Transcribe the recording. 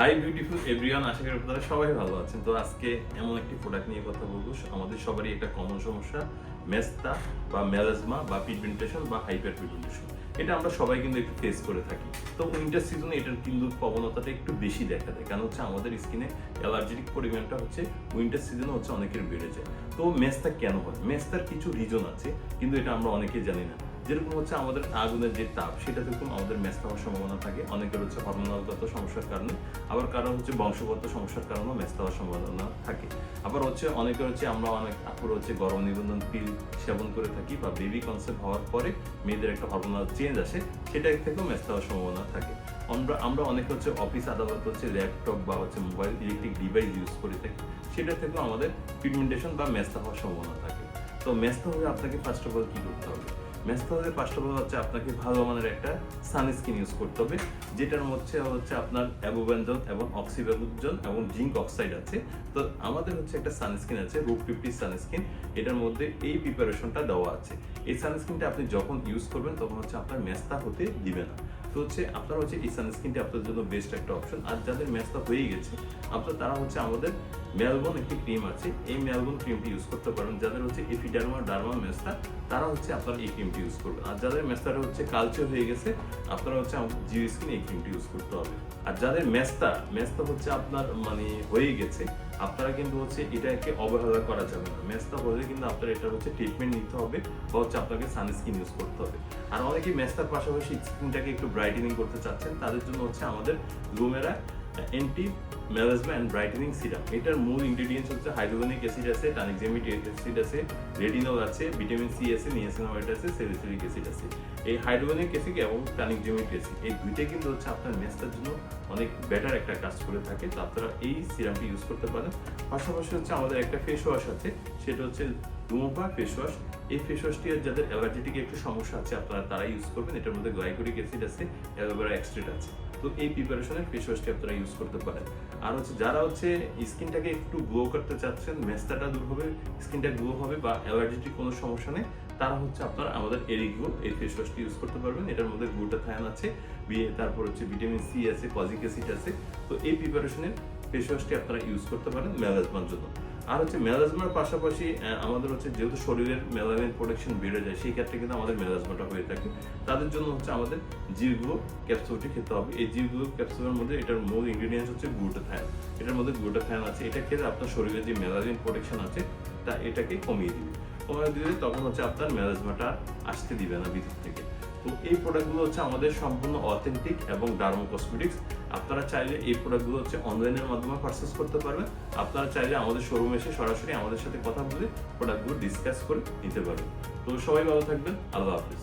Hi beautiful everyone, আশা করি আপনারা সবাই ভালো আছেন। তো আজকে এমন একটি প্রোডাক্ট নিয়ে কথা বলবো, আমাদের সবারই একটা কমন সমস্যা, মেস্তা বা মেলাজমা বা পিগমেন্টেশন বা হাইপার পিগমেন্টেশন। এটা আমরা সবাই কিন্তু একটু ফেস করে থাকি। তো উইন্টার সিজনে এটার কিন্তু প্রবণতাটা একটু বেশি দেখা যায়, কারণ হচ্ছে আমাদের স্কিনে অ্যালার্জেটিক পরিমাণটা হচ্ছে উইন্টার সিজনে হচ্ছে অনেকের বেড়ে যায়। তো মেস্তা কেন হয়? মেস্তার কিছু রিজন আছে, কিন্তু এটা আমরা অনেকেই জানি না। যেরকম হচ্ছে আমাদের আগুনের যে তাপ, সেটা থেকে আমাদের মেস্তা হওয়ার সম্ভাবনা থাকে। অনেকের হচ্ছে হরমোনালগত সমস্যার কারণে, আবার কারো হচ্ছে বংশগত সমস্যার কারণেও মেস্তা হওয়ার সম্ভাবনা থাকে। আবার হচ্ছে অনেকের হচ্ছে আমরা অনেক আপুর হচ্ছে গর্ভ নিবন্ধন পিল সেবন করে থাকি, বা বেবি কনসেপ্ট হওয়ার পরে মেয়েদের একটা হরমোনাল চেঞ্জ আসে, সেটা থেকেও মেস্তা হওয়ার সম্ভাবনা থাকে। আমরা অনেকে হচ্ছে অফিস আদালত হচ্ছে ল্যাপটপ বা হচ্ছে মোবাইল ইলেকট্রিক ডিভাইস ইউজ করে থাকি, সেটা থেকেও আমাদের পিগমেন্টেশন বা মেস্তা হওয়ার সম্ভাবনা থাকে। তো মেস্তা হলে আপনাকে ফার্স্ট অফ অল কী করতে হবে? মেস্তা হলে ফার্স্ট অফ অল হচ্ছে আপনাকে ভালো মানের একটা সানস্ক্রিন ইউজ করতে হবে, যেটার মধ্যে হচ্ছে আপনার অ্যাবোবেনজল এবং অক্সিব্যাবুজল এবং জিঙ্ক অক্সাইড আছে। তো আমাদের হচ্ছে একটা সানস্ক্রিন আছে, রুট 50 সানস্ক্রিন, এটার মধ্যে এই প্রিপারেশনটা দেওয়া আছে। এই সানস্ক্রিনটা আপনি যখন ইউজ করবেন তখন হচ্ছে আপনার মেস্তা হতে দিবে না। তো হচ্ছে আপনার হচ্ছে এই সানস্ক্রিনটা আপনার জন্য বেস্ট একটা অপশন। আর যাদের মেস্তা হয়ে গেছে আপনার, তারা হচ্ছে আমাদের মেলবন একটি ক্রিম আছে, এই মেলবন ক্রিমটি ইউজ করতে পারেন। যাদের হচ্ছে এপিডার্মা ডার্মা মেস্তা, তারা হচ্ছে আপনার এই ক্রিমটি ইউজ করবেন। আর যাদের মেস্তাটা হচ্ছে কালচে হয়ে গেছে, আপনারা হচ্ছে জিও স্কিন এই ক্রিমটি ইউজ করতে হবে। আর যাদের মেস্তা হচ্ছে আপনার মানে হয়ে গেছে, আপনারা কিন্তু হচ্ছে এটাকে অবহেলা করা যাবে না। মেস্তা হলে কিন্তু আপনার এটা হচ্ছে ট্রিটমেন্ট নিতে হবে, বা হচ্ছে আপনাকে সানস্ক্রিন ইউজ করতে হবে। আর অনেকেই মেস্তার পাশাপাশি স্কিনটাকে একটু ব্রাইটেনিং করতে চাচ্ছেন, তাদের জন্য হচ্ছে আমাদের Lumera anti melasma and brightening serum. এটার মূল ইনগ্রেডিয়েন্টস হচ্ছে হাইড্রোজেনিক অ্যাসিড আছে, টানিকজেমিক অ্যাসিড আছে, রেটিনল আছে, ভিটামিন সি আছে, নিয়াসিনামাইড আছে, স্যালিসিলিক অ্যাসিড আছে। এই হাইড্রোজেনিক অ্যাসিড এবং টানিকজেমিক অ্যাসিড, এই দুইটাই কিন্তু হচ্ছে আপনার মেস্তার জন্য অনেক বেটার একটা কাজ করে থাকে। তো আপনারা এই সিরামটি ইউজ করতে পারেন। পাশাপাশি হচ্ছে আমাদের একটা ফেস ওয়াশ আছে, সেটা হচ্ছে লুমোপা ফেস ওয়াশ। এই ফেস ওয়াশটি যাদের অ্যালার্জেটিক একটু সমস্যা আছে, আপনারা তারাই ইউজ করবেন। এটার মধ্যে গ্লাইকোলিক অ্যাসিড আছে, অ্যালোভেরা এক্সট্রেট আছে। তো এই প্রিপারেশনের ফেস ওয়াশটি আপনারা ইউজ করতে পারেন। আর হচ্ছে যারা হচ্ছে স্কিনটাকে একটু গ্লো করতে চাচ্ছেন, মেস্তাটা দূর হবে, স্কিনটা গ্লো হবে, বা অ্যালার্জেটিক কোনো সমস্যা নেই, তারা হচ্ছে আপনারা আমাদের এরিগ্লো এই ফেস ওয়াশটি ইউজ করতে পারবেন। এটার মধ্যে গ্লুটাথায়োন আছে, তারপর হচ্ছে ভিটামিন সি আছে, কজিক অ্যাসিড আছে। তো এই প্রিপারেশনের ফেস ওয়াশটি আপনারা ইউজ করতে পারেন মেলাজমার জন্য। আর হচ্ছে মেলাজমার পাশাপাশি আমাদের হচ্ছে যেহেতু শরীরের মেলানিন প্রোডাকশন বেড়ে যায়, সেই ক্ষেত্রে কিন্তু আমাদের মেলাজমাটা হয়ে থাকে। তাদের জন্য হচ্ছে আমাদের জিরগ্লো ক্যাপসুলটি খেতে হবে। এই জিরগ্লো ক্যাপসুলের মধ্যে এটার মূল ইনগ্রেডিয়েন্টস হচ্ছে গ্লুটাথায়োন। এটার মধ্যে গ্লুটাথায়োন আছে, এটা খেলে আপনার শরীরের যে মেলানিন প্রোডাকশন আছে তা এটাকে কমিয়ে দিবে। তখন হচ্ছে আপনার মেলাজমাটা আসতে দিবে না ভিতর থেকে। তো এই প্রোডাক্টগুলো হচ্ছে আমাদের সম্পূর্ণ অথেন্টিক এবং ডার্মা কসমেটিক্স। আপনারা চাইলে এই প্রোডাক্টগুলো হচ্ছে অনলাইনের মাধ্যমে পারচেস করতে পারবেন। আপনারা চাইলে আমাদের শোরুমে এসে সরাসরি আমাদের সাথে কথা বলে প্রোডাক্টগুলো ডিসকাস করে নিতে পারবেন। তো সবাই ভালো থাকবেন, আল্লাহ হাফিজ।